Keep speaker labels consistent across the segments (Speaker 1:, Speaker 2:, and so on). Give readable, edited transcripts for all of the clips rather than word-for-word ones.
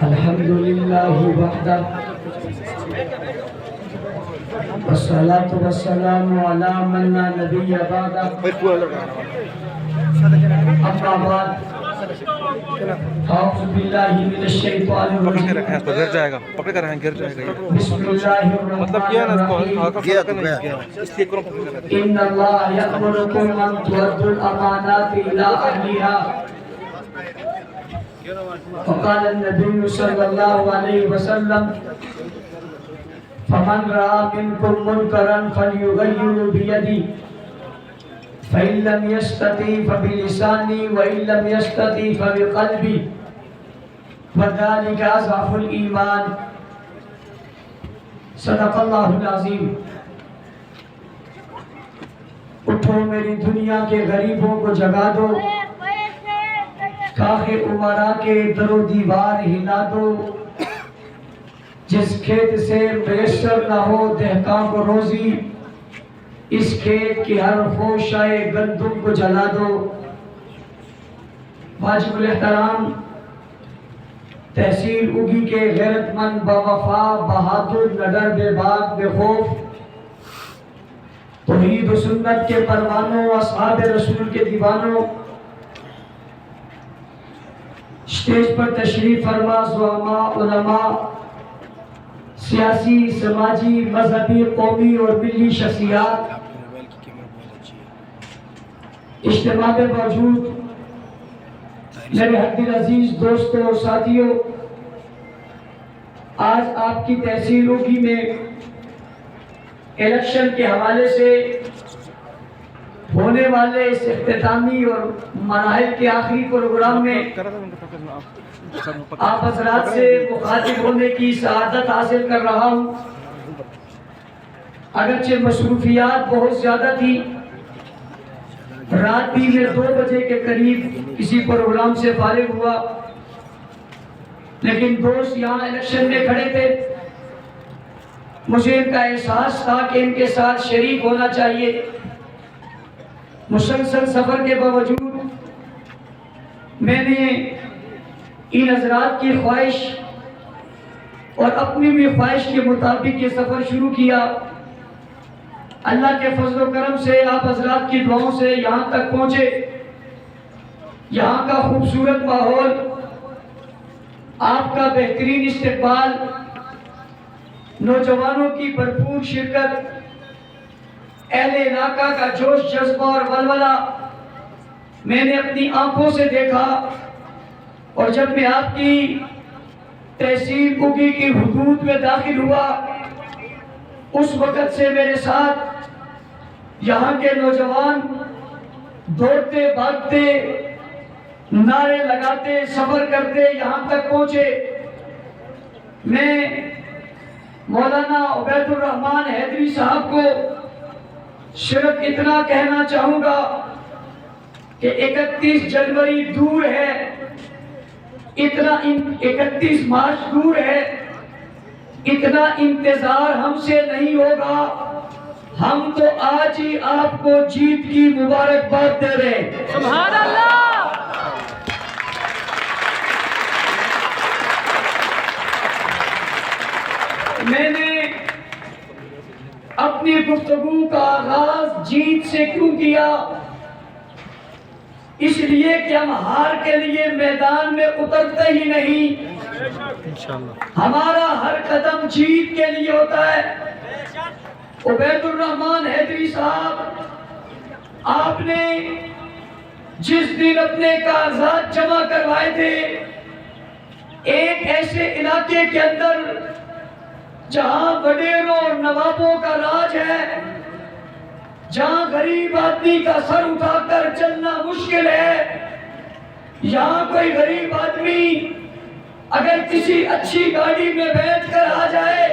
Speaker 1: الحمد لله وحده والصلاة والسلام على من لا نبي بعده أما بعد أعوذ بالله من الشيطان الرجيم بسم الله الرحمن الرحيم إن الله يأمركم أن تؤدوا الأمانات إلى أهلها وقال النبي صلى الله عليه وسلم فمن رأى منكم منكرا فليغيره بيده فإن لم يستطع فبلسانه وإن لم يستطع فبقلبه وذلك أضعف الإيمان صدق اللہ العظیم. اٹھو میری دنیا کے غریبوں کو جگا دو، کاخ امراء کے در و دیوار ہلا دو. جس کھیت سے میسر نہ ہو دہقاں کو روزی، اس کھیت کی ہر خوشائے گندم کو جلا دو. واجب الاحترام تحصیل اگی کے غیرت مند باوفا بہادر نڈر بے باک بے خوف توحید و سنت کے پروانوں، اصحاب رسول کے دیوانوں، اسٹیج پر تشریف فرما زعماء، علماء، سیاسی، سماجی، مذہبی، قومی اور ملی شخصیات، اجتماع میں موجود میرے حد عزیز دوستوں اور ساتھیوں، آج آپ کی تحصیل اگی میں الیکشن کے حوالے سے ہونے والے اس اختتامی اور مراحل کے آخری پروگرام میں آپ حضرات سے مخاطب ہونے کی سعادت حاصل کر رہا ہوں. اگرچہ مصروفیات بہت زیادہ تھی، رات بھی میں 2 بجے کے قریب کسی پروگرام سے فارغ ہوا، لیکن دوست یہاں الیکشن میں کھڑے تھے. مجھے ان کا احساس تھا کہ ان کے ساتھ شریک ہونا چاہیے. مسلسل سفر کے باوجود میں نے ان حضرات کی خواہش اور اپنی بھی خواہش کے مطابق یہ سفر شروع کیا. اللہ کے فضل و کرم سے آپ حضرات کی دعاؤں سے یہاں تک پہنچے. یہاں کا خوبصورت ماحول، آپ کا بہترین استقبال، نوجوانوں کی بھرپور شرکت، اہل علاقہ کا جوش جذبہ اور ولولہ میں نے اپنی آنکھوں سے دیکھا. اور جب میں آپ کی تحصیل اگی کی حدود میں داخل ہوا، اس وقت سے میرے ساتھ یہاں کے نوجوان دوڑتے بھاگتے نعرے لگاتے سفر کرتے یہاں تک پہنچے. میں مولانا عبید الرحمن حیدری صاحب کو صرف اتنا کہنا چاہوں گا کہ 31 جنوری دور ہے، 31 مارچ دور ہے، اتنا انتظار ہم سے نہیں ہوگا. ہم تو آج ہی آپ کو جیت کی مبارکباد دے رہے ہیں. سبحان اللہ. میں نے اپنی گفتگو کا آغاز جیت سے کیوں کیا؟ اس لیے کہ ہم ہار کے لیے میدان میں اترتے ہی نہیں. ہمارا ہر قدم جیت کے لیے ہوتا ہے. عبید الرحمن حیدری صاحب، آپ نے جس دن اپنے کاغذات جمع کروائے تھے ایک ایسے علاقے کے اندر جہاں وڈیروں اور نوابوں کا راج ہے، جہاں غریب آدمی کا سر اٹھا کر چلنا مشکل ہے، یہاں کوئی غریب آدمی اگر کسی اچھی گاڑی میں بیٹھ کر آ جائے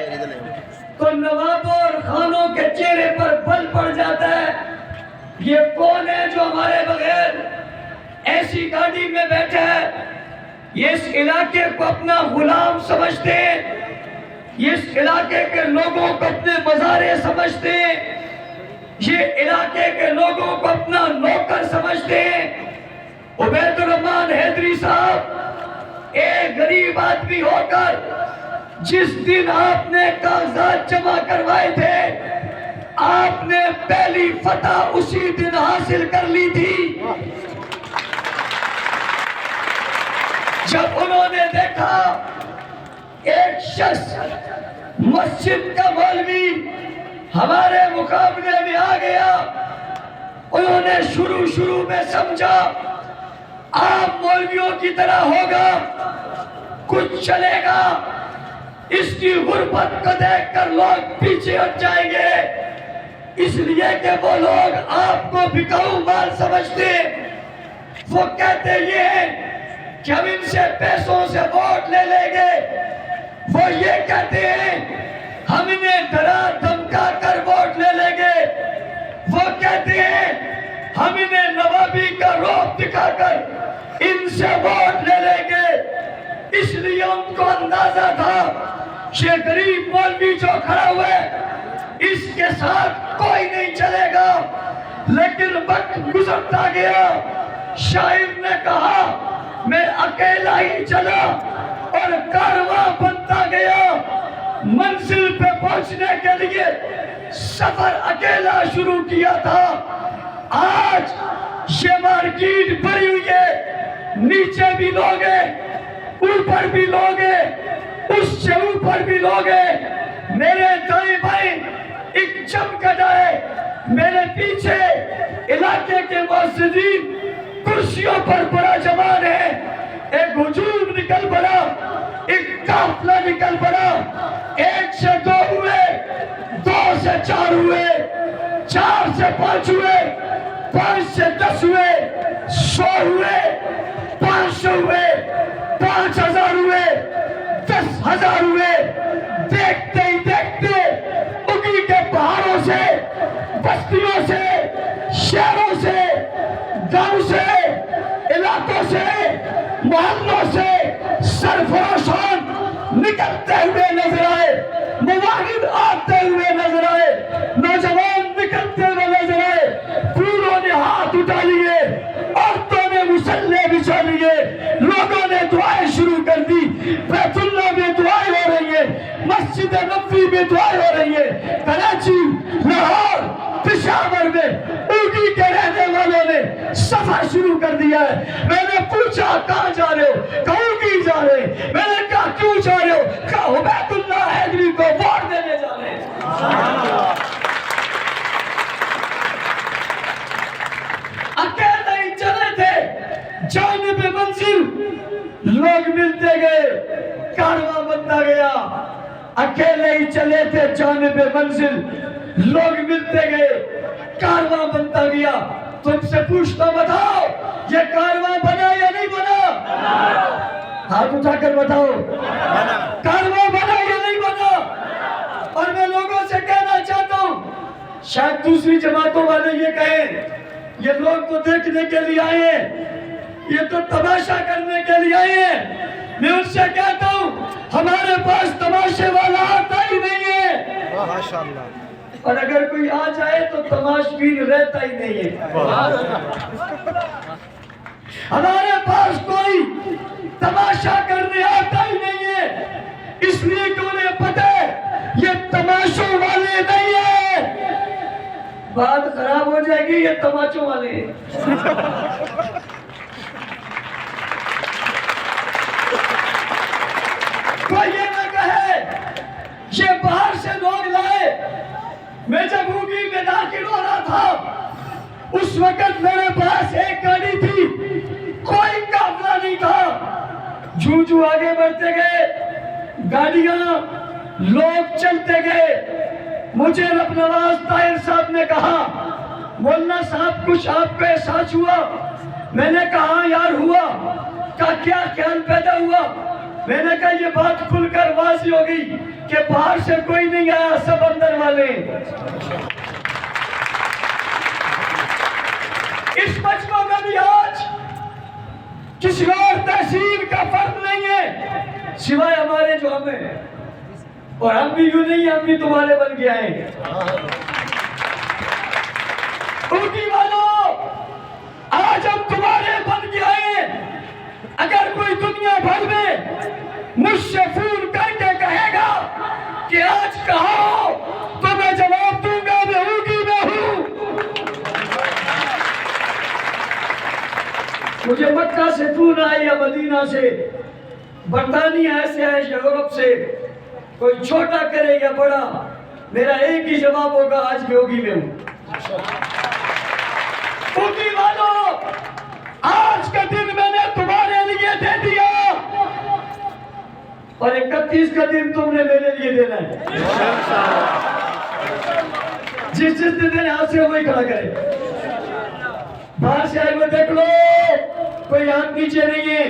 Speaker 1: تو نوابوں اور خانوں کے چہرے پر بل پڑ جاتا ہے. یہ کون ہے جو ہمارے بغیر ایسی گاڑی میں بیٹھا ہے؟ یہ اس علاقے کو اپنا غلام سمجھتے ہیں، یہ اس علاقے کے لوگوں کو اپنے مزارے سمجھتے ہیں، یہ علاقے کے لوگوں کو اپنا نوکر سمجھتے ہیں. عبید الرحمن حیدری صاحب ایک غریب آدمی ہو کر جس دن آپ نے کاغذات جمع کروائے تھے آپ نے پہلی فتح اسی دن حاصل کر لی تھی جب انہوں نے دیکھا ایک شخص مسجد کا مولوی ہمارے مقابلے میں آ گیا. انہوں نے شروع میں سمجھا آپ مولویوں کی طرح ہوگا, کچھ چلے گا, اس کی غربت کو دیکھ کر لوگ پیچھے ہٹ جائیں گے, اس لیے کہ وہ لوگ آپ کو بکاؤ مال سمجھتے. وہ کہتے یہ ہیں کہ ہم ان سے پیسوں سے ووٹ لے لیں گے, وہ یہ کہتے ہیں ہم انہیں ڈرا دھمکا کر ووٹ لے لیں گے, وہ کہتے ہیں ہم انہیں نوابی کا روپ دکھا کر ان سے ووٹ لے لیں گے. اس لیے ان کو اندازہ تھا کہ غریب مولوی جو کھڑا ہوا ہے اس کے ساتھ کوئی نہیں چلے گا. لیکن وقت گزرتا گیا, شاعر نے کہا میں اکیلا ہی چلا اور کارواں بنتا گیا. منزل پہ پہنچنے کے لیے سفر اکیلا شروع کیا تھا. آج یہ مارکیٹ بھری ہوئی ہے, نیچے بھی لوگ ہیں, اوپر بھی لوگ ہیں, اس سے اوپر بھی لوگ ہیں. میرے دائیں بائیں ایک جمگٹا ہے, میرے پیچھے علاقے کے مسجدین کرسیوں پر بڑا جمان ہے. ایک ہجوم نکل پڑا, ایک قافلہ نکل پڑا, 1 سے 2 ہوئے, 2 سے 4 ہوئے, 4 سے 5 ہوئے, 5 سے 10 ہوئے, 100 ہوئے, 500 ہوئے, 5000 ہوئے, 10,000 ہوئے. دیکھتے ہی دیکھتے اگی کے پہاڑوں سے, بستیوں سے, شہروں سے, گاؤں سے, علاقوں سے, محلوں سے سرفراشان نکلتے ہوئے نظر آئے, مواحد آتے ہوئے نظر آئے, نوجوان نکلتے ہوئے نظر آئے. بوڑھوں نے ہاتھ اٹھا لیے, عورتوں نے مسلح بچھا لیے, لوگوں نے دعائیں شروع کر دی. بیت اللہ میں دعائیں ہو رہی ہیں, مسجد نبوی میں دعائیں ہو رہی ہیں. کراچی, لاہور, پشاور میں اوگی کے رہنے والوں نے سفر شروع کر دیا ہے. میں نے پوچھا کہاں جا رہے ہو, کہاں اوگی جا رہے ہیں. میں نے کہا کیوں جا رہے ہو, کہا عبید اللہ حیدری کو ووٹ دینے جا رہے ہیں. اکیلے ہی چلے تھے, جانب منزل لوگ ملتے گئے, کارواں بنتا گیا. اکیلے ہی چلے تھے, جانب منزل لوگ ملتے گئے, کارواں بنتا گیا. تم سے پوچھتا بتاؤ یہ کارواں بنا یا نہیں بنا؟ ہاتھ اٹھا کر بتاؤ, کارواں بنا یا نہیں بنا؟ اور میں لوگوں سے کہنا چاہتا ہوں, شاید دوسری جماعتوں والے یہ کہیں یہ لوگ تو دیکھنے کے لیے آئے ہیں, یہ تو تماشا کرنے کے لیے آئے ہیں. میں ان سے کہتا ہوں ہمارے پاس تماشے والا آتا ہی نہیں ہے, اور اگر کوئی آ جائے تو تماشبین رہتا ہی نہیں ہے. ہمارے پاس کوئی تماشا کرنے آتا ہی نہیں ہے, اس لیے کہ انہیں پتہ ہے یہ تماشوں والے نہیں ہیں. بات خراب ہو جائے گی, یہ تماشوں والے ہیں. کوئی یہ نہ کہے یہ باہر سے لوگ لائے. میں جب اوگی میں داخل ہو رہا تھا اس وقت میرے پاس ایک گاڑی تھی, کوئی قافلہ نہیں تھا. جو آگے بڑھتے گئے گاڑیاں, لوگ چلتے گئے. مجھے رب نواز طاہر صاحب نے کہا مولانا صاحب کچھ آپ کو احساس ہوا؟ میں نے کہا یار ہوا. کہا کیا خیال پیدا ہوا؟ میں نے کہا یہ بات کھل کر واضح ہو گئی کہ باہر سے کوئی نہیں آیا, سب اندر والے. اس مجمع میں بھی آج کسی اور تحصیل کا فرق نہیں ہے سوائے ہمارے جو ہم ہیں, اور ہم بھی یوں نہیں, ہم بھی تمہارے بن کے آئے ہیں. اوگی والوں آج ہم تمہارے بن کے آئے ہیں. اگر دنیا بھر میں مجھ سے فون کر کے کہے گا کہ آج کہو تو میں جواب دوں گا میں ہوں گی میں ہوں. مجھے مکہ سے فون آئی یا مدینہ سے، برطانیہ سے ہے یا یورپ سے، کوئی چھوٹا کرے یا بڑا، میرا ایک ہی جواب ہوگا آج بھی ہوگی میں ہوں. ہوگی والوں، آج کا دن میں نے تمہارے لیے دے دیا اور 31 کا دن تم نے میرے لیے دینا ہے. جس دن میرے ہاتھ سے وہی کھڑا کرے. باہر سے آئے ہوئے دیکھ لو، کوئی ہاتھ نیچے نہیں ہے.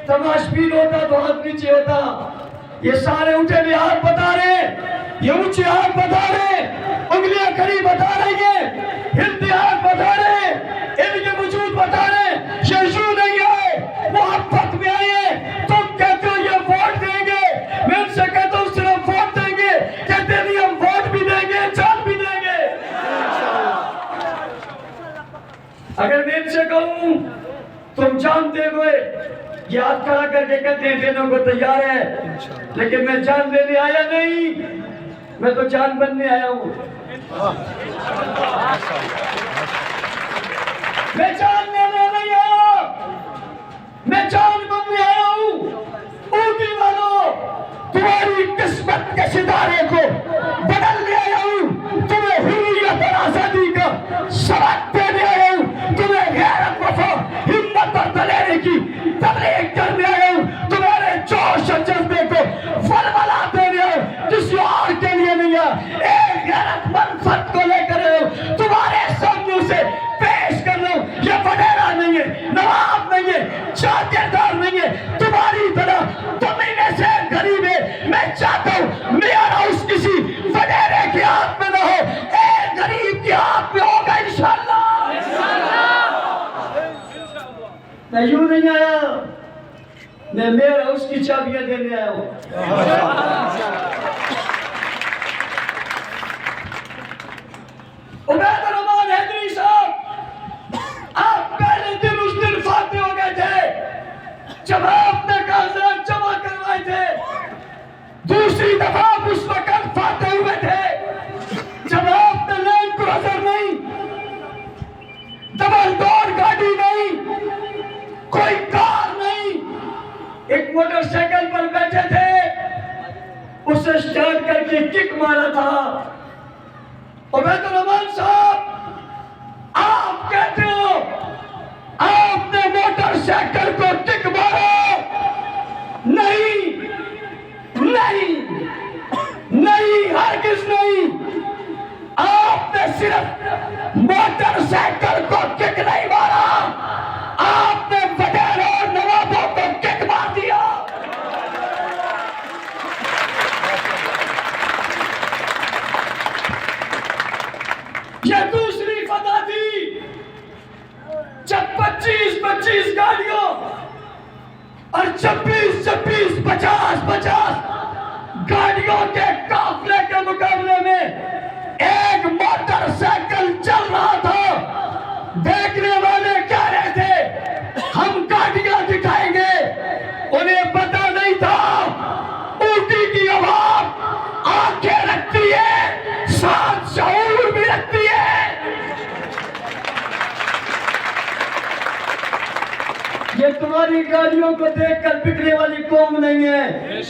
Speaker 1: تماشبین ہوتا تو ہاتھ نیچے ہوتا. یہ سارے اٹھے بھی ہاتھ بتا رہے، یہ اونچے ہاتھ بتا رہے، انگلیاں کھڑی بتا رہی ہیں، ہلتے ہاتھ بتا رہے، ان کے وجود بتا رہے. یسوع نہیں آئے، محبت میں آئے. تم کہتے ہو یہ ووٹ دیں گے، میں ان سے کہتا ہوں صرف ووٹ دیں گے. کہتے نہیں ہم ووٹ بھی دیں گے، جان بھی دیں گے. اگر میں ان سے کہوں تم جان دے ہوئے، یہ ہاتھ کھڑا کر کے کہتے ہیں دینے کو تیار ہے، لیکن میں جان دینے آیا نہیں، میں تو جان بننے آیا ہوں. میں جان لینے نہیں آیا، میں جان بننے آیا ہوں. اوٹی والوں، تمہاری قسمت کے ستارے کو بدلنے آیا ہوں. تمہیں حریت اور آزادی کا سبق دینے آیا ہوں. تمہیں غیرت وفا ہمت اور دلیری کی تبلیغ کرنے آیا ہوں. تمہارے جوش اور جذبے کو ولولہ دینے آیا ہوں. کسی اور کے لیے نہیں ہے، ایک غیرت مند فرد کو لے کر آیا ہوں. تمہارے سامنے سے پیش کر رہا ہوں. یہ وڈیرا نہیں ہے، نواب نہیں ہے، جاگیردار نہیں ہے. تمہاری طرح تمہیں میں سے غریب ہے. میں چاہتا ہوں میرا اس کسی وڈیرے کے ہاتھ میں نہ ہو، ایک غریب کے ہاتھ میں ہوگا انشاءاللہ. میں یوں نہیں آیا، میں میرا اس کی چابیاں دینے آیا ہوں. عبید الرحمان حیدری صاحب، آپ پہلے دن اس دن فاتح ہو گئے تھے جب آپ نے کاغذات جمع کروائے تھے. دوسری دفعہ اس وقت فاتح ہوئے تھے جب آپ نے لینڈ کروزر نہیں، ڈبل ڈور گاڑی نہیں، کوئی کار نہیں، ایک موٹر سائیکل پر بیٹھے تھے، اسے سٹارٹ کر کے کک مارا تھا. عبید الرحمان صاحب، آپ کہتے ہو آپ نے موٹر سائیکل کو کک مارا. نہیں نہیں نہیں، ہرگز نہیں. آپ نے صرف موٹر سائیکل کو کک نہیں مارا، آپ نے وڈیروں اور نوابوں کو کک مار دیا. یہ دوسری فتح تھی جب 25 گاڑیوں اور 26 50 گاڑیوں کے قافلے کے مقابلے میں ایک موٹر سائیکل چل رہا تھا. دیکھنے والے کہہ رہے تھے ہم گاڑیاں دکھائیں گے. انہیں پتا نہیں تھا اوٹی کی عوام آنکھیں رکھتی ہے، ساتھ شعور بھی رکھتی ہے. یہ تمہاری گاڑیوں کو دیکھ کر بکنے والی قوم نہیں ہے.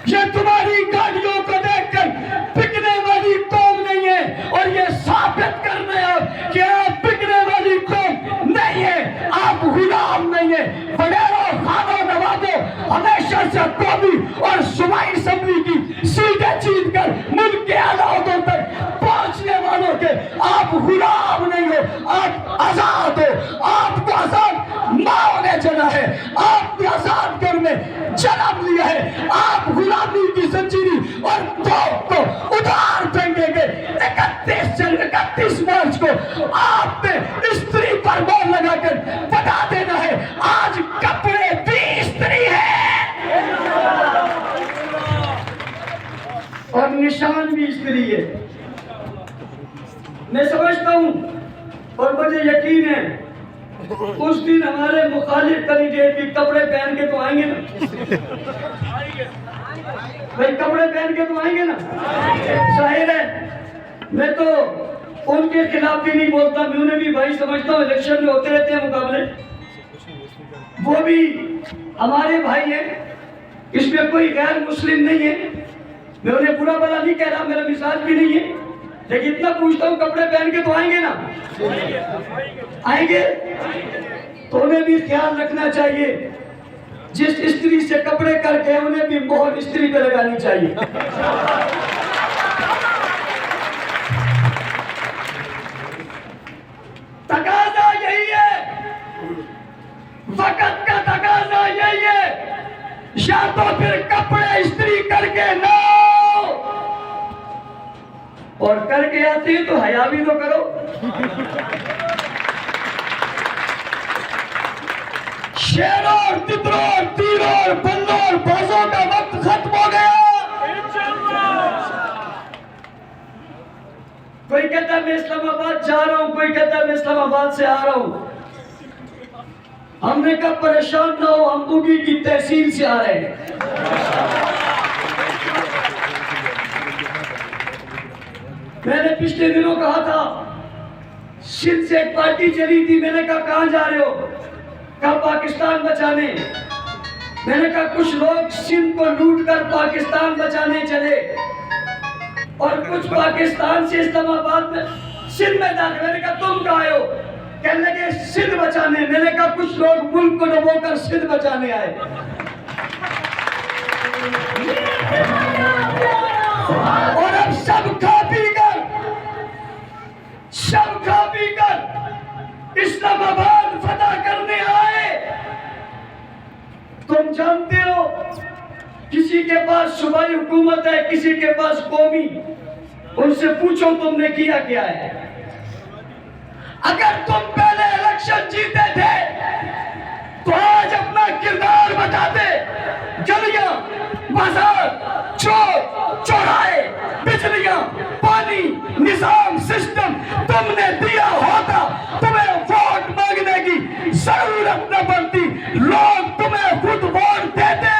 Speaker 1: یہ تمہاری گاڑیوں کو دیکھ کر بکنے والی قوم نہیں ہے. اور یہ ثابت کرنا ہے کہ آپ بکنے والی قوم نہیں ہے، آپ غلام نہیں ہیں. وڈیروں، خانوں، نوابوں، ہمیشہ سے قومی اور صوبائی اسمبلی کی سیٹیں جیت کر ملک کے اعلیٰ عہدوں تک پہنچنے والوں کے آپ غلام نہیں ہو، آپ آزاد ہو. آپ کو آزاد ماں نے چنا ہے، آپ نے آزاد گھر میں جنم لیا ہے. آپ غلامی کی زنجیری اور توپ کو ادھار پھینکیں گے. 31 مارچ کو آپ نے استری پر مور لگا کر بتا دینا ہے آج کپڑے بھی استری ہے اور نشان بھی استری ہے. میں سمجھتا ہوں اور مجھے یقین ہے اس دن ہمارے مخالف کینڈیڈیٹ بھی کپڑے پہن کے تو آئیں گے نا بھائی، کپڑے پہن کے تو آئیں گے نا. ظاہر ہے میں تو ان کے خلاف بھی نہیں بولتا، میں انہیں بھی بھائی سمجھتا ہوں. الیکشن میں ہوتے رہتے ہیں مقابلے، وہ بھی ہمارے بھائی ہیں، اس میں کوئی غیر مسلم نہیں ہے. میں انہیں برا بھلا نہیں کہہ رہا، میرا مزاج بھی نہیں ہے، لیکن اتنا پوچھتا ہوں کپڑے پہن کے تو آئیں گے نا؟ آئیں گے. تو انہیں بھی خیال رکھنا چاہیے، جس استری سے کپڑے کر کے انہیں بھی مہر استری پہ لگانی چاہیے. تقاضا یہی ہے، وقت کا تقاضا یہی ہے، یا تو پھر کپڑے استری کر کے نہ، اور کر کے آتی تو حیا بھی تو کرو. شیروں اور تتروں اور تیروں اور بلوں اور بازوں کا وقت ختم ہو گیا. کوئی کہتا ہے میں اسلام آباد جا رہا ہوں، کوئی کہتا ہے میں اسلام آباد سے آ رہا ہوں. ہم نے کہا پریشان نہ ہو، ہم بوگی کی تحصیل سے آ رہے ہیں. میں نے پچھلے دنوں کہا تھا سندھ سے ایک پارٹی چلی تھی، میں نے کہا کہاں جا رہے ہو؟ کہا پاکستان بچانے. میں نے کہا کچھ لوگ سندھ کو لوٹ کر پاکستان بچانے چلے اور کچھ پاکستان سے اسلام آباد میں سندھ میں داخل. میں نے کہا تم کہاں آئے ہو؟ کہنے لگے سندھ بچانے. میں نے کہا کچھ لوگ ملک کو ڈبو کر سندھ بچانے آئے. اور اب سب کھا پی کر اسلام آباد فتح کرنے آئے. تم جانتے ہو کسی کے پاس صوبائی حکومت ہے، کسی کے پاس قومی. ان سے پوچھو تم نے کیا کیا ہے. اگر تم پہلے الیکشن جیتے تھے تو آج اپنا کردار بتاتے. گلیاں، بازار، چوک چوراہے، بجلیاں، پانی، نظام، سسٹم تم نے دیا ہوتا، تمہیں ووٹ مانگنے کی ضرورت نہ پڑتی، لوگ تمہیں خود ووٹ دیتے.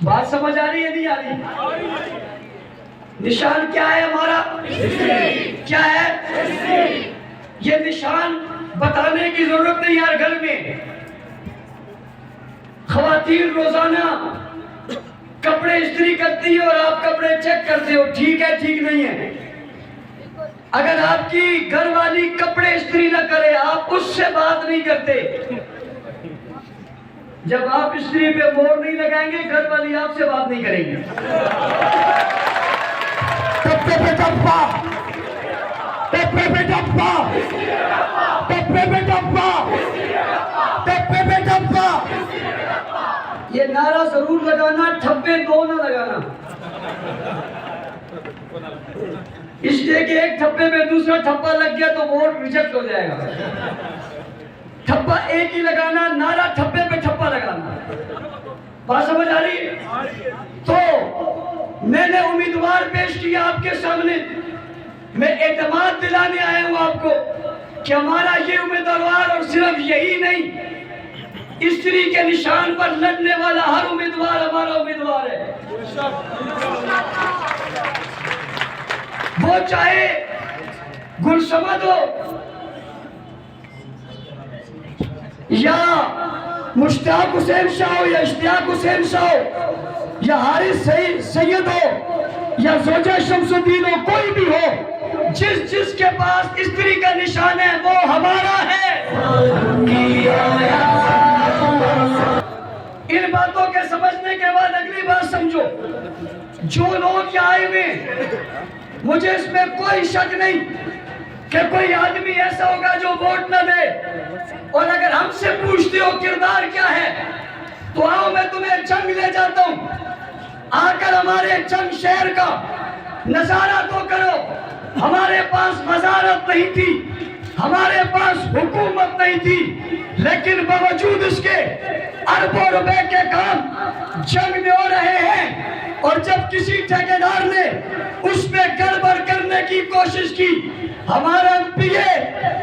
Speaker 1: بات سمجھ آ رہی ہے نہیں آ رہی؟ نشان کیا ہے ہمارا؟ کیا ہے یہ نشان؟ بتانے کی ضرورت نہیں. یار گھر میں خواتین روزانہ کپڑے استری کرتی ہے اور آپ کپڑے چیک کرتے ہو، ٹھیک ہے ٹھیک نہیں ہے. اگر آپ کی گھر والی کپڑے استری نہ کرے آپ اس سے بات نہیں کرتے. جب آپ استری پہ مہر نہیں لگائیں گے گھر والی آپ سے بات نہیں کریں گے. ٹپے پہ ٹپا، ٹپے پہ ٹپا، ٹپے پہ ٹپا، ٹپے پہ ٹپا. یہ نعرہ ضرور لگانا، ٹھپے دو نہ لگانا. اس لیے کہ ایک ٹھپے پہ دوسرا ٹھپا لگ گیا تو ووٹ ریجیکٹ ہو جائے گا. ٹھپا ایک ہی لگانا، نعرہ ٹھپے پہ ٹھپا لگانا. بات سمجھ آ رہی ہے؟ تو میں نے امیدوار پیش کیا آپ کے سامنے. میں اعتماد دلانے آیا ہوں آپ کو کہ ہمارا یہ امیدوار، اور صرف یہی نہیں، استری کے نشان پر لڑنے والا ہر امیدوار ہمارا امیدوار ہے. وہ چاہے گلشمد ہو یا مشتاق حسین شاہ ہو یا اشتیاق حسین شاہ ہو یا حارث سید ہو یا زوجہ شمس الدین ہو، کوئی بھی ہو، جس کے پاس استری کا نشان ہے وہ ہمارا ہے. ان باتوں کے سمجھنے کے بعد اگلی بات سمجھو. جو لوگ یہاں آئے ہوئے، مجھے اس میں کوئی شک نہیں کہ کوئی آدمی ایسا ہوگا جو ووٹ نہ دے. اور اگر ہم سے پوچھتے ہو کردار کیا ہے تو آؤ میں تمہیں جنگ لے جاتا ہوں. آ کر ہمارے جنگ شہر کا نظارہ تو کرو. ہمارے پاس وزارت نہیں تھی، ہمارے پاس حکومت نہیں تھی، لیکن باوجود اس کے اربوں روپے کے کام جنگ میں ہو رہے ہیں، اور جب کسی ٹھیکیدار نے اس میں گڑبڑ کرنے کی کوشش کی، ہمارا ایم پی اے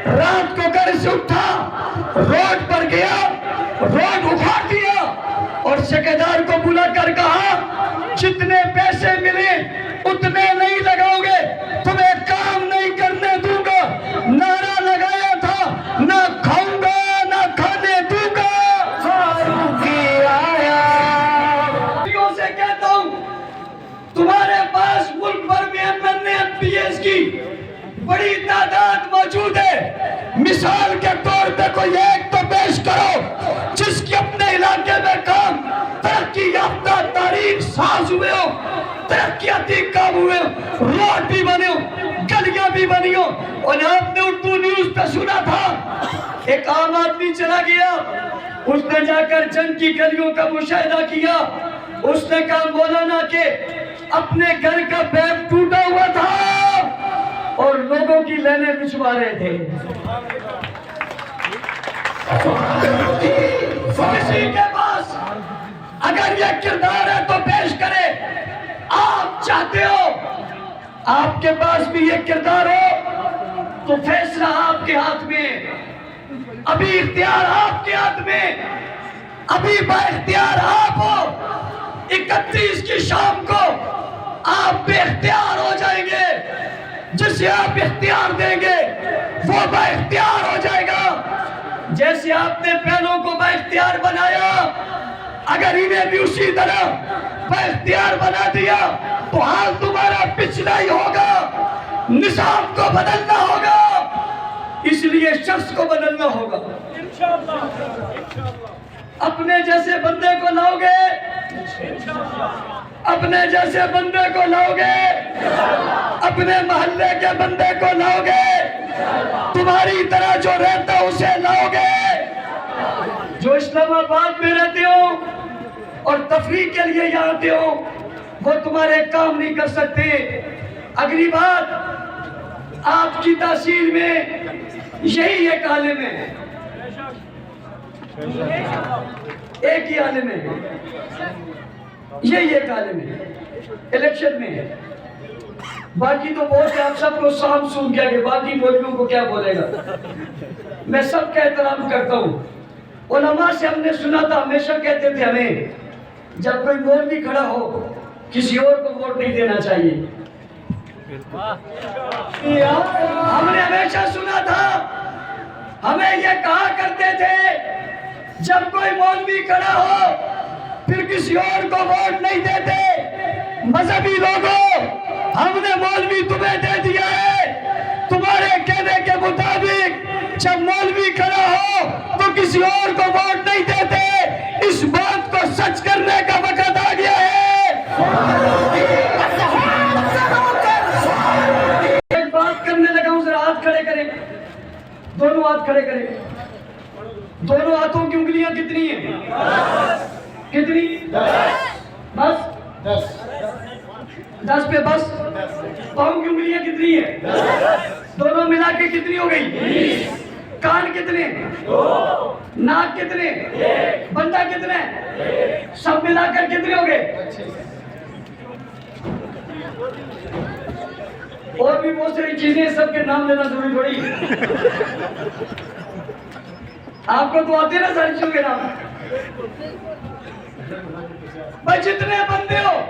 Speaker 1: رات کو گھر سے اٹھا، روڈ پر گیا، روڈ اکھاڑ دیا اور ٹھیکیدار کو بلا کر کہا جتنے پیسے ملے اتنے نہیں لگاؤ گے، تمہیں کام نہیں کرنے دوں گا۔ نعرہ لگایا تھا نہ کھاؤں گا نہ کھانے دوں گا۔ فاروقی آیا سے کہتا ہوں، تمہارے پاس ملک بھر میں ایم پی ایس کی بڑی تعداد موجود ہے، مثال کے طور پہ کوئی ایک تو پیش کرو جس کی اپنے علاقے میں کام ترقی یافتہ تاریخ ساز ہوئے ہو، ترقیاتی کام ہوئے ہو، روڈ بھی بنے ہو، گلیاں بھی بنی ہو۔ اور آپ نے اردو نیوز پہ سنا تھا ایک عام آدمی چلا گیا، اس نے جا کر جنگ کی گلیوں کا مشاہدہ کیا، اس نے کہا مولانا کہ اپنے گھر کا پیپ ٹوٹا ہوا تھا اور لوگوں کی لینیں بچھوا رہے تھے۔ کسی کے پاس اگر یہ کردار ہے تو پیش کرے۔ آپ چاہتے ہو آپ کے پاس بھی یہ کردار ہو تو فیصلہ آپ کے ہاتھ میں، ابھی اختیار آپ کے ہاتھ میں، ابھی با اختیار آپ ہو۔ 31 کی شام کو آپ بے اختیار ہو جائیں گے، جسے آپ اختیار دیں گے وہ با اختیار ہو جائے گا۔ جیسے آپ نے پہلوں کو با اختیار بنایا، اگر انہیں بھی اسی طرح با اختیار بنا دیا تو حال تمہارا پچھلا ہی ہوگا۔ نظام کو بدلنا ہوگا، اس لیے شخص کو بدلنا ہوگا۔ اپنے جیسے بندے کو لاؤ گے، اپنے جیسے بندے کو لاؤ گے، اپنے محلے کے بندے کو لاؤ گے، تمہاری طرح جو رہتا اسے لاؤ گے۔ جو اسلام آباد میں رہتے ہو اور تفریح کے لیے یہاں آتے ہو وہ تمہارے کام نہیں کر سکتے۔ اگلی بات، آپ کی تحصیل میں یہی ایک عالم ہے، ایک ہی عالم ہے، یہی ایک عالم ہے، الیکشن میں ہے، باقی تو بہت ہے، آپ سب کو سام سون کیا کہ باقی مولویوں کو کیا بولے گا۔ میں سب کا احترام کرتا ہوں، علماء سے ہم نے سنا تھا، ہمیشہ کہتے تھے ہمیں جب کوئی مولوی کھڑا ہو کسی اور کو ووٹ نہیں دینا چاہیے۔ ہم نے ہمیشہ سنا تھا، ہمیں یہ کہا کرتے تھے جب کوئی مولوی کھڑا ہو پھر کسی اور کو ووٹ نہیں دیتے۔ مذہبی لوگوں، ہم نے مولوی تمہیں دے دیا ہے، تمہارے کہنے کے مطابق جب مولوی کھڑا ہو تو کسی اور کو ووٹ نہیں دیتے۔ اس بات کو سچ کرنے کا وقت آ گیا ہے۔ ایک بات کرنے لگا ہوں، ذرا ہاتھ کھڑے کریں، دونوں ہاتھ کھڑے کریں۔ دونوں ہاتھوں کی انگلیاں کتنی ہیں؟ کتنی؟ بس 10 پہ بس۔ پاؤں کی انگلیاں کتنی ہیں؟ دونوں ملا کے کتنی ہو گئی؟ کان کتنے؟ ناک کتنے؟ بندہ کتنے؟ سب ملا کر کتنے ہو گئے؟ اور بھی بہت ساری چیزیں، سب کے نام لینا ضروری تھوڑی۔ آپ کو تو آتے نا ساری چیزوں کے نام۔ بھائی جتنے بندے ہو،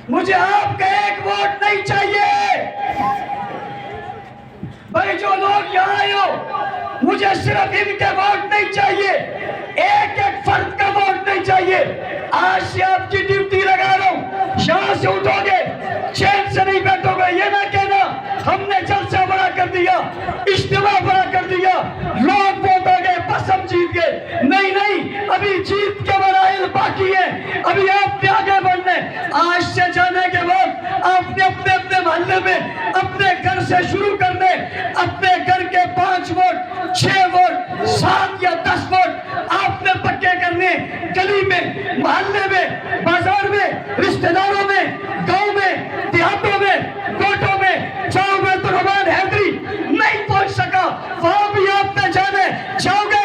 Speaker 1: مجھے آپ کا ایک ووٹ نہیں چاہیے۔ بھائی جو لوگ یہاں آئے ہو، مجھے صرف ان کے ووٹ نہیں چاہیے، ایک ایک فرد کا ووٹ نہیں چاہیے۔ آج سے آپ کی ڈیوٹی لگا رہا ہوں، یہاں سے اٹھو گے چین سے نہیں بیٹھو گے۔ یہ نہ کہنا ہم نے جلسہ بڑا کر دیا، اجتماع بڑا کر دیا، لوگ ووٹ آ گئے بس ہم جیت گئے۔ نہیں نہیں، ابھی جیت کے مراحل باقی ہیں، ابھی آپ نے آگے بڑھنا ہے۔ آج سے جانے کے بعد آپ نے اپنے اپنے محلے میں اپنے گھر سے شروع کرنے، اپنے گھر کے 5 ووٹ 6 ووٹ 7 یا 10 ووٹ آپ نے پکے کرنے، گلی میں، محلے میں، بازار میں، رشتہ داروں میں، گاؤں میں، دیہاتوں میں، کوٹوں میں۔ جاؤ میں تو رحمان حیدری نہیں پہنچ سکا، وہاں بھی آپ نے جانے، جاؤ گے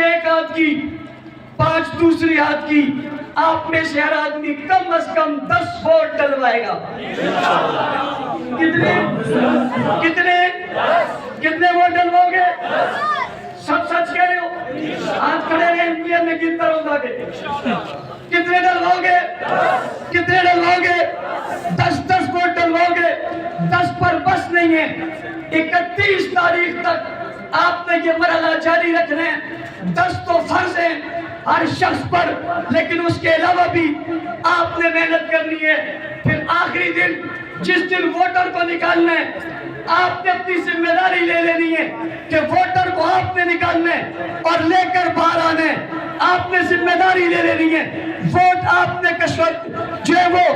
Speaker 1: ایک ہاتھ کی 5 دوسری ہاتھ کی، آپ میں سے ہر آدمی کم از کم 10 ووٹ ڈلوائے گا۔ کتنے ووٹ ڈلواؤ گے؟ سب سچ کہہ رہے ہو؟ ہاتھ کھڑے رہے، میں گنتا رہوں گا کہ کتنے ڈلواؤ گے؟ 10 ووٹ ڈلواؤ گے۔ 10 پر بس نہیں ہے، 31 تاریخ تک آپ نے یہ مرحلہ جاری رکھنا ہے۔ 10 تو فرض ہیں ہر شخص پر، لیکن اس کے علاوہ بھی آپ نے محنت کرنی ہے۔ پھر آخری دن جس دن ووٹر کو نکالنا ہے، آپ نے اپنی ذمہ داری لے لینی ہے کہ ووٹر کو آپ نے نکالنا ہے اور لے کر باہر آنا ہے۔ آپ نے ذمہ داری لے لینی ہے، ووٹ آپ نے جو ہے وہ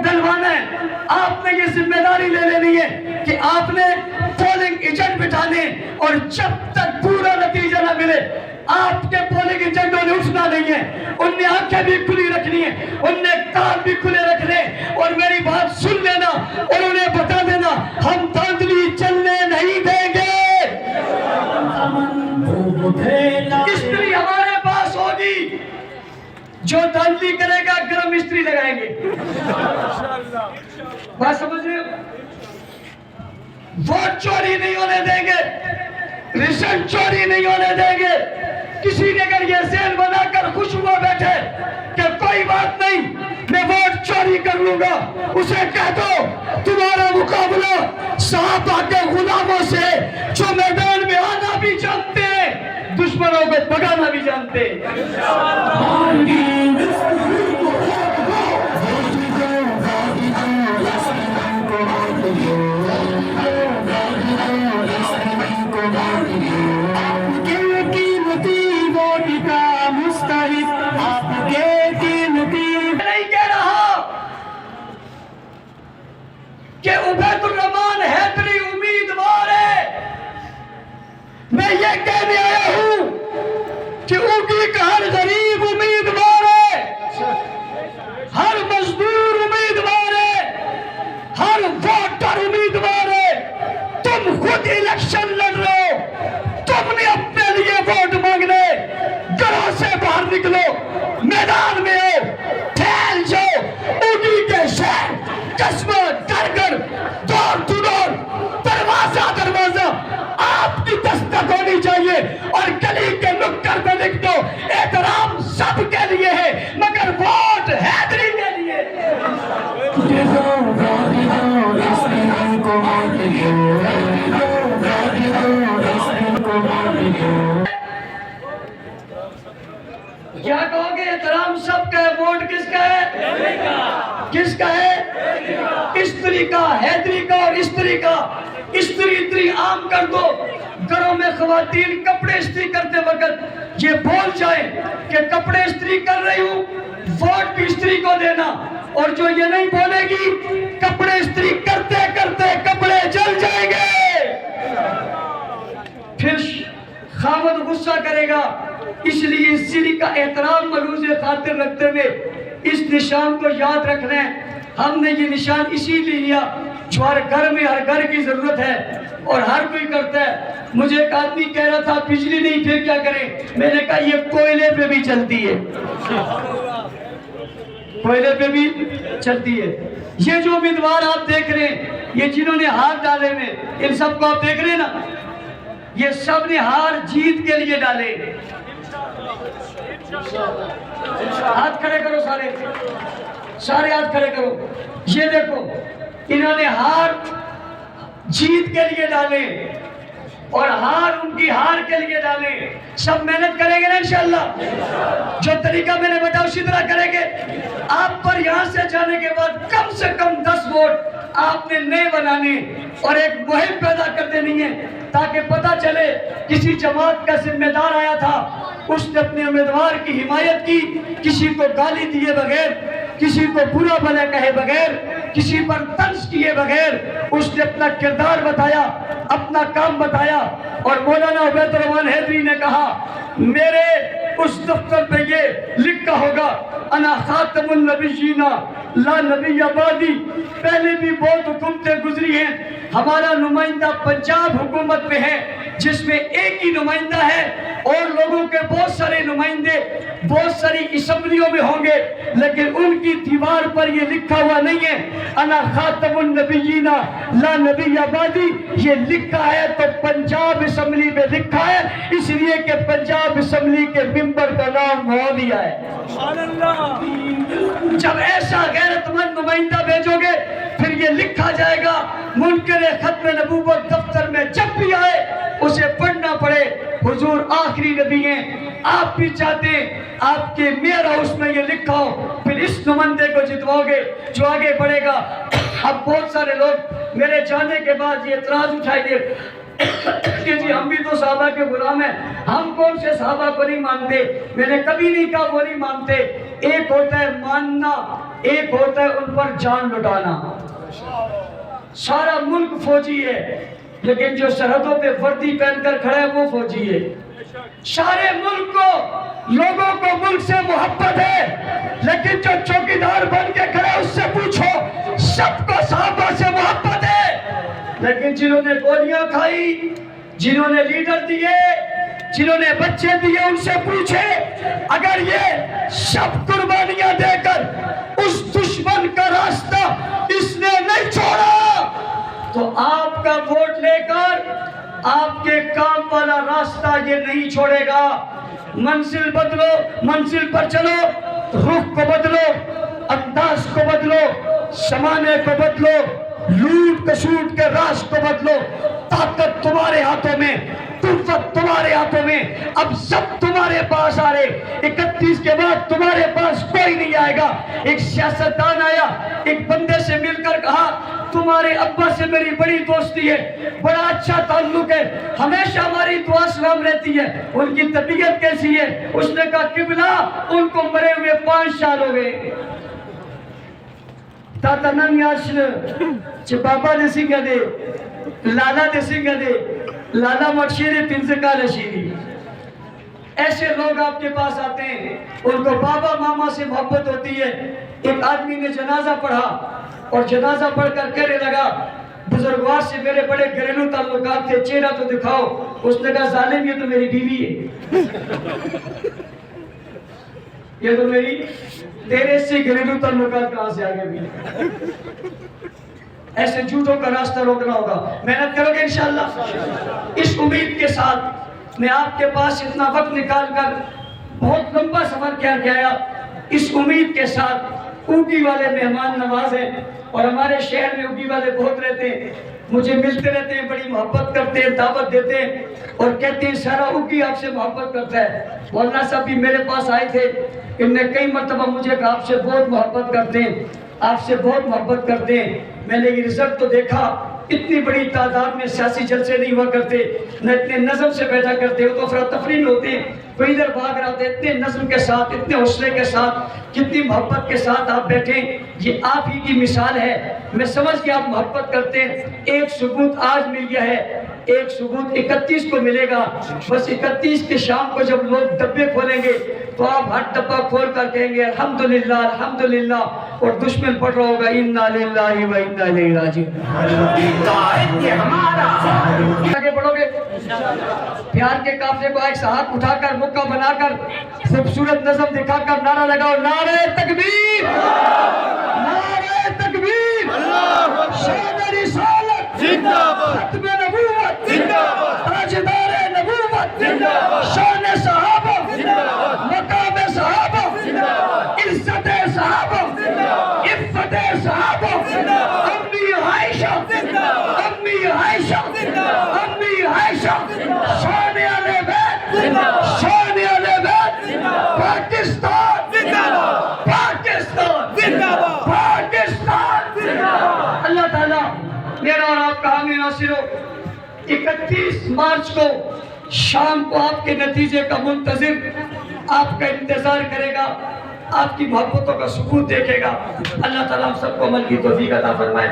Speaker 1: ڈلوانا ہے۔ آپ نے یہ ذمہ داری لے لینی ہے کہ آپ نے پولنگ ایجنٹ بٹھانے، اور جب تک پورا نتیجہ نہ ملے آپ کے پولنگ ایجنٹوں نے اٹھنا نہیں ہے۔ ان نے آنکھیں بھی کھلی رکھنی ہے، ان نے کان بھی کھلے رکھنے، اور میری بات سن لینا اور انہیں بتا دینا، ہم دھاندلی چلنے نہیں دیں گے۔ استری ہمارے پاس ہوگی، جو دھاندلی کرے گا گرم استری لگائیں گے۔ بات سمجھ رہے ہو؟ ووٹ چوری نہیں ہونے دیں گے، رزلٹ چوری نہیں ہونے دیں گے۔ کسی نے اگر یہ ذہن بنا کر خوش ہوا بیٹھے کہ کوئی بات نہیں میں ووٹ چوری کر لوں گا، اسے کہہ دو تمہارا مقابلہ صحابہ کے غلاموں سے جو میدان میں آنا بھی جانتے ہیں، دشمنوں کو بھگانا بھی جانتے ہیں۔ کہ عبید الرحمان حیدری امیدوار ہے، میں یہ کہنے آیا ہوں کہ اوگی کا ہر غریب امیدوار ہے، ہر مزدور امیدوار ہے، ہر ووٹر امیدوار ہے۔ تم خود الیکشن لڑ رہے ہو، تم نے اپنے لیے ووٹ مانگنے، گھروں سے باہر نکلو، میدان میں آؤ، پھیل جاؤ، اوگی کے شہر قصبہ گھر دور ٹو دور، دروازہ دروازہ آپ کی دستک ہونی چاہیے، اور گلی کے نکڑ پہ لکھ دو احترام سب کے لیے ہے مگر ووٹ حیدری کے لیے۔ کیا کہو گے؟ احترام سب کا ہے، ووٹ کس کا ہے؟ کس کا ہے؟ استری کا، حیدری کا اور استری کا۔ استری عام کر دو، گھروں میں خواتین کپڑے استری کرتے وقت یہ بول جائیں کہ کپڑے استری کر رہی ہوں، ووٹ بھی استری کو دینا، اور جو یہ نہیں بولے گی کپڑے استری کرتے کرتے کپڑے جل جائیں گے، پھر خاوند غصہ کرے گا۔ اس لیے استری کا احترام ملحوظ خاطر رکھتے ہوئے اس نشان کو یاد رکھنا ہے۔ ہم نے یہ نشان اسی لیے لیا جو ہر گھر میں ہر گھر کی ضرورت ہے اور ہر کوئی کرتا ہے۔ مجھے ایک آدمی کہہ رہا تھا بجلی نہیں پھر کیا کریں؟ میں نے کہا یہ کوئلے پہ بھی چلتی ہے، کوئلے پہ بھی چلتی ہے۔ یہ جو امیدوار آپ دیکھ رہے ہیں، یہ جنہوں نے ہار ڈالے میں، ان سب کو آپ دیکھ رہے ہیں نا، یہ سب نے ہار جیت کے لیے ڈالے۔ ہاتھ کھڑے کرو، سارے ہاتھ کھڑے کرو۔ یہ دیکھو انہوں نے ہار جیت کے لیے ڈالے اور ہار ان کی ہار کے لیے ڈالے۔ سب محنت کریں گے نا انشاءاللہ؟ جو طریقہ میں نے بتایا اسی طرح کریں گے۔ آپ پر یہاں سے جانے کے بعد کم سے کم 10 ووٹ آپ نے نئے بنانے اور ایک مہم پیدا کر دینی ہے تاکہ پتہ چلے کسی جماعت کا ذمہ دار آیا تھا، اس نے اپنے امیدوار کی حمایت کی، کسی کو گالی دیے بغیر، کسی کو برا بھلا کہے بغیر، کسی پر طنز کیے بغیر، اس نے اپنا کردار بتایا، اپنا کام بتایا۔ اور مولانا عبید الرحمان حیدری نے کہا میرے اس دفتر پہ یہ لکھا ہوگا انا خاتم النبیین لا نبی بعدی۔ پہلے بھی بہت حکومتیں گزری ہیں، ہمارا نمائندہ پنجاب حکومت میں ہے جس میں ایک ہی نمائندہ ہے اور لوگوں کے بہت سارے نمائندے بہت ساری اسمبلیوں میں ہوں گے، لیکن ان کی دیوار پر یہ لکھا ہوا نہیں ہے انا خاتم النبیین لا نبی بعدی، یہ لکھا ہے تو پنجاب اسمبلی میں لکھا ہے، اس لیے کہ پنجاب اسمبلی کے ممبر کا نام معاویہ ہے۔ جب ایسا غیرت مند نمائندہ بھیجو گے پھر یہ لکھا جائے گا منکر ختم نبوت دفتر میں جب بھی آئے اسے پڑھنا پڑے حضور آخری نبی ہیں، آپ بھی چاہتے ہیں آپ کے میئر ہاؤس میں یہ لکھا ہو، پھر اس نمائندے کو جتواؤ گے جو آگے بڑھے گا۔ اب بہت سارے لوگ میرے جانے کے بعد یہ اعتراض اٹھائیں گے کہ جی ہم بھی تو صحابہ کے غلام ہیں، ہم کون سے صحابہ کو نہیں مانتے۔ میں نے کبھی نہیں کہا وہ نہیں مانتے، ایک ہوتا ہے ماننا، ایک ہوتا ہے ان پر جان لٹانا۔ سارا ملک فوجی ہے لیکن جو سرحدوں پہ وردی پہن کر کھڑا ہے وہ فوجی ہے۔ سارے ملک کو لوگوں کو ملک سے محبت ہے لیکن جو چوکیدار بن کے کھڑا ہے اس سے پوچھو سب کو صحابہ سے محبت ہے، لیکن جنہوں نے گولیاں کھائی، جنہوں نے لیڈر دیے، جنہوں نے بچے دیے، ان سے پوچھے اگر یہ سب قربانیاں دے کر اس دشمن کا راستہ اس نے نہیں چھوڑا تو آپ کا ووٹ لے کر آپ کے کام والا راستہ یہ نہیں چھوڑے گا۔ منزل بدلو، منزل پر چلو، رخ کو بدلو، انداز کو بدلو، زمانے کو بدلو، لوٹ کسوٹ کے راز کو بدلو۔ طاقت تمہارے ہاتھوں میں، قوت تمہارے ہاتھوں میں، اب سب تمہارے پاس آ رہے۔ 31 کے بعد تمہارے پاس کوئی نہیں آئے گا۔ ایک سیاستدان آیا، ایک بندے سے مل کر کہا تمہارے ابا سے میری بڑی دوستی ہے، بڑا اچھا تعلق ہے، ہمیشہ ہماری دعا سلام رہتی ہے، ان کی طبیعت کیسی ہے؟ اس نے کہا قبلہ ان کو مرے ہوئے 5 سال ہو گئے۔ تاتا نن یاشن چھ بابا دے سنگھ دے لالا دے سنگھ دے لالا مٹشیری پنزکال شیری۔ ایسے لوگ آپ کے پاس آتے ہیں، ان کو بابا ماما سے محبت ہوتی ہے۔ ایک آدمی نے جنازہ پڑھا اور جنازہ پڑھ کر کہنے لگا بزرگوار سے میرے بڑے گھریلو تعلقات تھے، چہرہ تو دکھاؤ۔ اس نے کہا ظالم یہ تو میری بیوی ہے، یہ تو میری، تیرے سے گھریلو تعلقات کہاں سے آگے بھی۔ ایسے جھوٹوں کا راستہ روکنا ہوگا، محنت کرو گے انشاءاللہ۔ اس امید کے ساتھ میں آپ کے پاس اتنا وقت نکال کر بہت لمبا سفر کیا گیا، اس امید کے ساتھ اوگی والے مہمان نواز ہیں اور ہمارے شہر میں اوگی والے بہت رہتے ہیں، مجھے ملتے رہتے ہیں، بڑی محبت کرتے ہیں، دعوت دیتے ہیں اور کہتے ہیں سارا اوگی آپ سے محبت کرتا ہے۔ مولانا صاحب بھی میرے پاس آئے تھے، ان نے کئی مرتبہ مجھے کہا آپ سے بہت محبت کرتے ہیں، آپ سے بہت محبت کرتے ہیں۔ میں نے یہ رزلٹ تو دیکھا، اتنی بڑی تعداد میں سیاسی جلسے نہیں ہوا کرتے، نہ اتنے نظم سے بیٹھا کرتے، وہ تو افراتفری ہوتے ہیں، کوئی ادھر بھاگ رہا ہوتے، اتنے نظم کے ساتھ، اتنے حوصلے کے ساتھ، کتنی محبت کے ساتھ آپ بیٹھیں، یہ آپ ہی کی مثال ہے۔ میں سمجھ کہ آپ محبت کرتے ہیں۔ ایک ثبوت آج مل گیا ہے، ایک ثبوت 31 کو ملے گا۔ بس 31 کے شام کو جب لوگ ڈبے کھولیں گے تو آپ ہر ڈبہ کھول کر کہیں گے الحمدللہ الحمدللہ، اور دشمن پڑھ رہا ہوگا انا للہ و انا الیہ راجعون۔ آگے بڑھو گے پیار کے قافلے کو ایک ساتھ اٹھا کر مکہ بنا کر خوبصورت نظم دکھا کر نعرہ لگاؤ، نعرہ تکبیر، نعرہ تکبیر، شان رسالت زندہ باد، ختم نبوت زندہ باد، تاجدار نبوت زندہ باد، شان صحابہ زندہ باد، مقام صحابہ زندہ باد، عزت صحابہ زندہ باد، عفت صحابہ زندہ باد، امی عائشہ زندہ باد، امی عائشہ زندہ باد، امی عائشہ، شان اہل بیت زندہ باد، شان اہل بیت زندہ باد، پاکستان زندہ باد، پاکستان زندہ باد، پاکستان زندہ باد۔ اللہ تعالیٰ میرا اور آپ کا حامی ناصر ہو۔ 31 مارچ کو شام کو آپ کے نتیجے کا منتظر آپ کا انتظار کرے گا، آپ کی محبتوں کا ثبوت دیکھے گا۔ اللہ تعالیٰ ہم سب کو عمل کی توفیق عطا فرمائے۔